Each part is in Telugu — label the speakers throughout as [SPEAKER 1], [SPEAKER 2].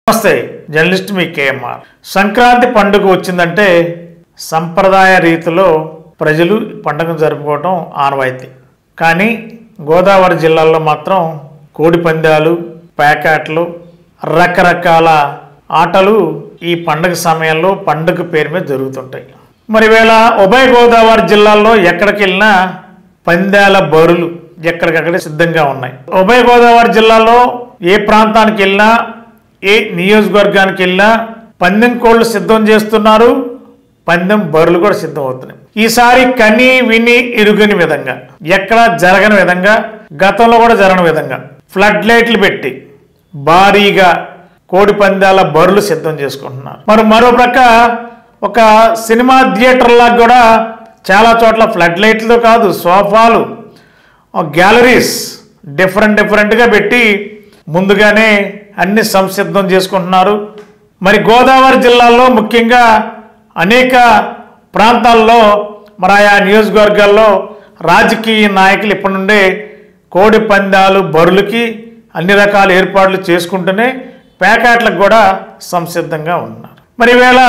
[SPEAKER 1] నమస్తే జర్నలిస్ట్ మీ కేఎంఆర్. సంక్రాంతి పండుగ వచ్చిందంటే సంప్రదాయ రీతిలో ప్రజలు పండుగను జరుపుకోవడం ఆనవాయితీ. కానీ గోదావరి జిల్లాలో మాత్రం కోడి పందాలు, ప్యాకెట్లు, రకరకాల ఆటలు ఈ పండుగ సమయంలో పండుగ పేరు మీద జరుగుతుంటాయి. మరి వేళ ఉభయ గోదావరి జిల్లాల్లో ఎక్కడికి వెళ్ళినా పందాల బరులు ఎక్కడికక్కడే సిద్ధంగా ఉన్నాయి. ఉభయ గోదావరి జిల్లాలో ఏ ప్రాంతానికి వెళ్ళినా, ఏ నియోజకవర్గానికి వెళ్ళినా పందెం కోళ్లు సిద్ధం చేస్తున్నారు, పందెం బరులు కూడా సిద్ధం అవుతున్నాయి. ఈసారి కని విని ఎరుగని విధంగా, ఎక్కడ జరగని విధంగా, గతంలో కూడా జరగని విధంగా ఫ్లడ్ లైట్లు పెట్టి భారీగా కోడి పందాల బరులు సిద్ధం చేసుకుంటున్నారు. మరో ప్రక్క ఒక సినిమా థియేటర్లా కూడా చాలా చోట్ల ఫ్లడ్ లైట్లతో కాదు, సోఫాలు, గ్యాలరీస్ డిఫరెంట్గా పెట్టి ముందుగానే అన్ని సంసిద్ధం చేసుకుంటున్నారు. మరి గోదావరి జిల్లాలో ముఖ్యంగా అనేక ప్రాంతాల్లో ఆయా నియోజకవర్గాల్లో రాజకీయ నాయకులు ఇప్పటి నుండే కోడి పందాలు బరులకి అన్ని రకాల ఏర్పాట్లు చేసుకుంటూనే ప్యాకెట్లకు కూడా సంసిద్ధంగా ఉన్నారు. మరి ఈవేళ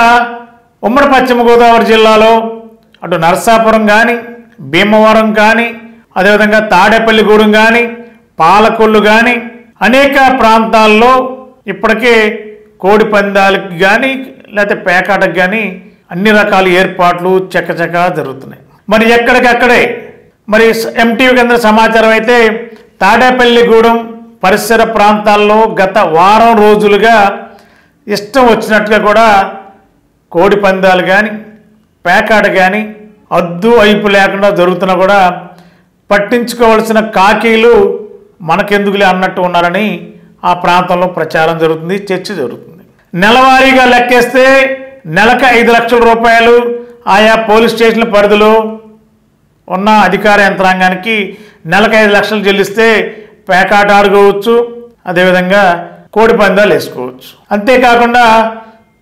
[SPEAKER 1] ఉమ్మడి పశ్చిమ గోదావరి జిల్లాలో అటు నరసాపురం కానీ, భీమవరం కానీ, అదేవిధంగా తాడేపల్లిగూడెం కానీ, పాలకొల్లు కానీ అనేక ప్రాంతాల్లో ఇప్పటికే కోడి పందాలకు కానీ లేకపోతే పేకాటకు కానీ అన్ని రకాల ఏర్పాట్లు చకచకా జరుగుతున్నాయి. మరి ఎక్కడికక్కడే మరి ఎంటీవీ కేంద్ర సమాచారం అయితే తాడేపల్లిగూడెం పరిసర ప్రాంతాల్లో గత వారం రోజులుగా ఇష్టం వచ్చినట్టుగా కూడా కోడి పందాలు కానీ పేకాట కానీ అద్దు అయిపు లేకుండా జరుగుతున్నా కూడా పట్టించుకోవాల్సిన కాకీలు మనకెందుకులే అన్నట్టు ఉన్నారని ఆ ప్రాంతంలో ప్రచారం జరుగుతుంది, చర్చ జరుగుతుంది. నెలవారీగా లెక్కేస్తే నెలకు 5 లక్షల రూపాయలు ఆయా పోలీస్ స్టేషన్ల పరిధిలో ఉన్న అధికార యంత్రాంగానికి నెలకు 5 లక్షలు చెల్లిస్తే పేకాట ఆడుకోవచ్చు, అదేవిధంగా కోడి పందాలు వేసుకోవచ్చు. అంతేకాకుండా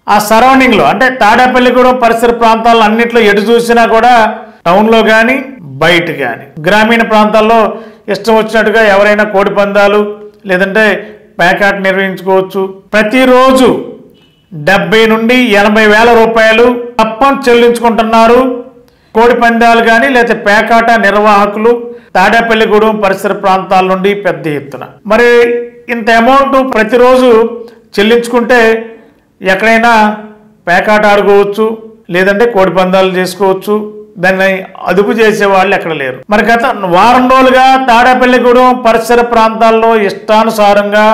[SPEAKER 1] ఆ సరౌండింగ్లో అంటే తాడేపల్లిగూడెం పరిసర ప్రాంతాల్లో అన్నింటిలో ఎటు చూసినా కూడా టౌన్లో కానీ బయట కానీ గ్రామీణ ప్రాంతాల్లో ఇష్టం వచ్చినట్టుగా ఎవరైనా కోడి పందాలు లేదంటే ప్యాకెట్ నిర్వహించుకోవచ్చు. ప్రతిరోజు 70 నుండి 80 వేల రూపాయలు తప్పని చెల్లించుకుంటున్నారు కోడి పందాలు కానీ లేకపోతే పేకాట నిర్వాహకులు తాడేపల్లిగూడెం పరిసర ప్రాంతాల నుండి పెద్ద ఎత్తున. మరి ఇంత అమౌంట్ ప్రతిరోజు చెల్లించుకుంటే ఎక్కడైనా పేకాట ఆడుకోవచ్చు, లేదంటే కోడి పందాలు చేసుకోవచ్చు. దాన్ని అదుపు చేసే వాళ్ళు ఎక్కడ లేరు. మరి గత వారం రోజులుగా తాడేపల్లిగూడెం పరిసర ప్రాంతాల్లో ఇష్టానుసారంగా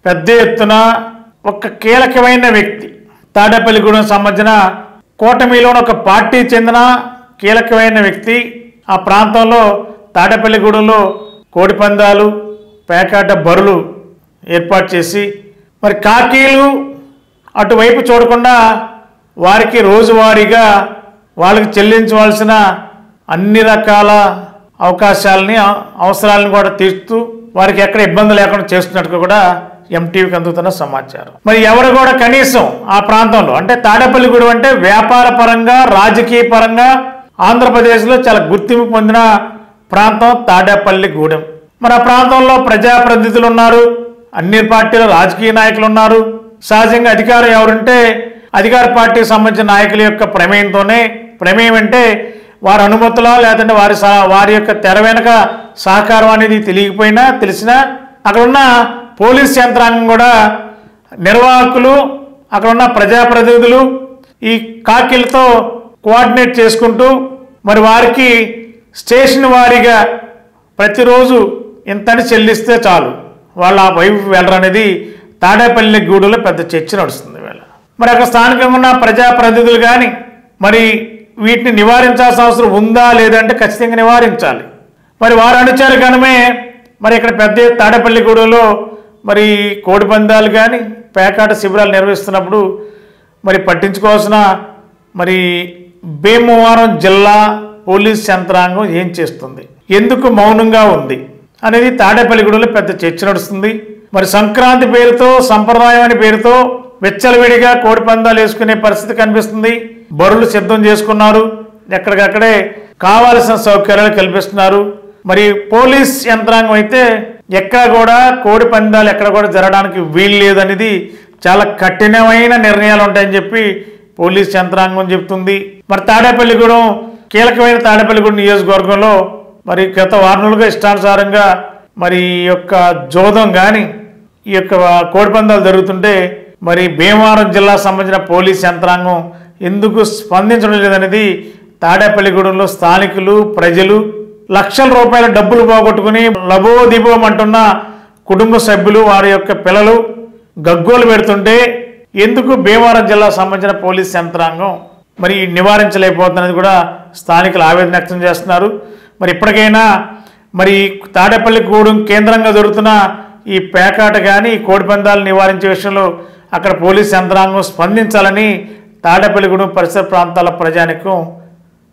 [SPEAKER 1] పెద్ద ఎత్తున ఒక కీలకమైన వ్యక్తి, తాడేపల్లిగూడెం సంబంధించిన కూటమిలోని ఒక పార్టీ చెందిన కీలకమైన వ్యక్తి ఆ ప్రాంతంలో తాడేపల్లిగూడెంలో కోడి పందాలు పేకాట బరులు ఏర్పాటు చేసి మరి కాకీలు అటువైపు చూడకుండా వారికి రోజువారీగా వాళ్ళకి చెల్లించవలసిన అన్ని రకాల అవకాశాలని అవసరాలను కూడా తీర్చుతూ వారికి ఎక్కడ ఇబ్బంది లేకుండా చేస్తున్నట్టుగా కూడా ఎంటీవీకి అందుతున్న సమాచారం. మరి ఎవరు కూడా కనీసం ఆ ప్రాంతంలో అంటే తాడేపల్లిగూడెం అంటే వ్యాపార పరంగా, రాజకీయ పరంగా ఆంధ్రప్రదేశ్లో చాలా గుర్తింపు పొందిన ప్రాంతం తాడేపల్లిగూడెం. మరి ఆ ప్రాంతంలో ప్రజాప్రతినిధులు ఉన్నారు, అన్ని పార్టీల రాజకీయ నాయకులు ఉన్నారు. సహజంగా అధికారం ఎవరుంటే అధికార పార్టీకి సంబంధించిన నాయకుల యొక్క ప్రమేయం అంటే వారి అనుమతులా లేదంటే వారి యొక్క తెర వెనక సహకారం అనేది తెలియకపోయినా తెలిసినా అక్కడ ఉన్న పోలీస్ యంత్రాంగం కూడా నిర్వాహకులు, అక్కడ ఉన్న ప్రజాప్రతినిధులు ఈ కాకీలతో కోఆర్డినేట్ చేసుకుంటూ మరి వారికి స్టేషన్ వారీగా ప్రతిరోజు ఇంతని చెల్లిస్తే చాలు వాళ్ళ ఆ వైపు వెళ్ళరనేది తాడేపల్లిగూడెంలో పెద్ద చర్చ నడుస్తుంది వేళ. మరి అక్కడ స్థానికంగా ఉన్న ప్రజాప్రతినిధులు కానీ మరి వీటిని నివారించాల్సిన అవసరం ఉందా లేదంటే ఖచ్చితంగా నివారించాలి. మరి వారు అనుచరగణమే మరి ఇక్కడ పెద్ద తాడేపల్లిగూడెంలో మరి కోడి పందాలు కానీ పేకాట శిబిరాలు నిర్వహిస్తున్నప్పుడు మరి పట్టించుకోవాల్సిన మరి భీమవరం జిల్లా పోలీస్ యంత్రాంగం ఏం చేస్తుంది, ఎందుకు మౌనంగా ఉంది అనేది తాడేపల్లిగూడెంలో పెద్ద చర్చ నడుస్తుంది. మరి సంక్రాంతి పేరుతో, సంప్రదాయం అనే పేరుతో వెచ్చలవిడిగా కోడి పందాలు వేసుకునే పరిస్థితి కనిపిస్తుంది. బరులు సిద్ధం చేసుకున్నారు, ఎక్కడికక్కడే కావాల్సిన సౌకర్యాలు కల్పిస్తున్నారు. మరి పోలీస్ యంత్రాంగం అయితే ఎక్కడ కూడా కోడి పందాలు ఎక్కడ కూడా జరగడానికి వీలు లేదనేది చాలా కఠినమైన నిర్ణయాలు ఉంటాయని చెప్పి పోలీస్ యంత్రాంగం చెప్తుంది. మరి తాడేపల్లిగూడెం కీలకమైన తాడేపల్లిగూడెం నియోజకవర్గంలో మరి గత వారాలుగా ఇష్టానుసారంగా మరి ఈ యొక్క జోదం కానీ ఈ యొక్క కోడిపందాలు జరుగుతుంటే మరి భీమవరం జిల్లా సంబంధించిన పోలీస్ యంత్రాంగం ఎందుకు స్పందించడం లేదనేది తాడేపల్లిగూడెంలో స్థానికులు ప్రజలు లక్షల రూపాయల డబ్బులు పోగొట్టుకుని లబోదిబోమంటున్న కుటుంబ సభ్యులు వారి యొక్క పిల్లలు గగ్గోలు పెడుతుంటే ఎందుకు భీమవరం జిల్లా సంబంధించిన పోలీస్ యంత్రాంగం మరి నివారించలేకపోతున్నది కూడా స్థానికులు ఆవేదన వ్యక్తం చేస్తున్నారు. మరి ఇప్పటికైనా మరి తాడేపల్లిగూడెం కేంద్రంగా జరుగుతున్న ఈ పేకాట కానీ కోడిపందాలు నివారించే విషయంలో అక్కడ పోలీస్ యంత్రాంగం స్పందించాలని తాడేపల్లిగూడెం పరిసర ప్రాంతాల ప్రజానికం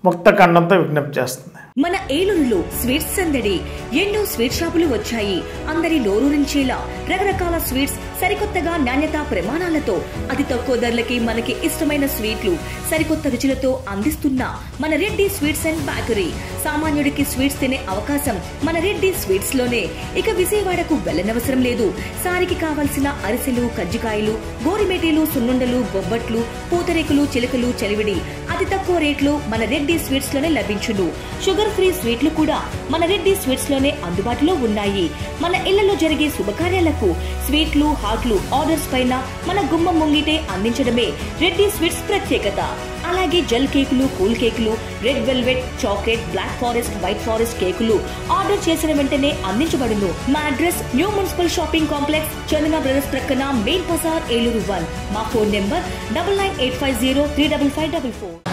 [SPEAKER 1] ముక్త ఖండంతో విజ్ఞప్తి చేస్తుంది.
[SPEAKER 2] మన ఏలూరులో స్వీట్స్ సందడి. ఎన్నో స్వీట్ షాపులు వచ్చాయి. అందరి నోరూరించేలా రకరకాల స్వీట్స్ సరికొత్తగా నాణ్యతా ప్రమాణాలతో అతి తక్కువ ధరలకి మనకి ఇష్టమైన స్వీట్లు సరికొత్త రుచులతో అందిస్తున్న మన రెడ్డి స్వీట్స్ అండ్ బేకరీ. సామాన్యుడికి స్వీట్స్ తినే అవకాశం మన రెడ్డి స్వీట్స్ లోనే. ఇక విజయవాడకు వెళ్లనవసరం లేదు. సారికి కావాల్సిన అరిసెలు, కజ్జికాయలు, గోరిమేటీలు, సున్నుండలు, బొబ్బట్లు, పూతరేకులు, చిలకలు, చలివిడి అతి తక్కువ రేట్లు మన రెడ్డి స్వీట్స్ లోనే లభించును. షుగర్ ఫ్రీ స్వీట్లు కూడా మన రెడ్డి స్వీట్స్ లోనే అందుబాటులో ఉన్నాయి. మన ఇళ్లలో జరిగే శుభకార్యాలకు స్వీట్లు, హాట్లు ఆర్డర్స్ పైన మన గుమ్మం ముంగిటే అందించడమే రెడ్డి స్వీట్స్ ప్రత్యేకత. అలాగే జెల్ కేకులు, కూల్ కేకులు, red velvet, chocolate, black forest, white forest కేకులు ఆర్డర్ చేసిన వెంటనే అందించబడును. మా address new municipal shopping complex, Chandana brothers ప్రక్కన మెయిన్ బజార్, ఏలూరు 1. మా ఫోన్ నెంబర్ 9985035544.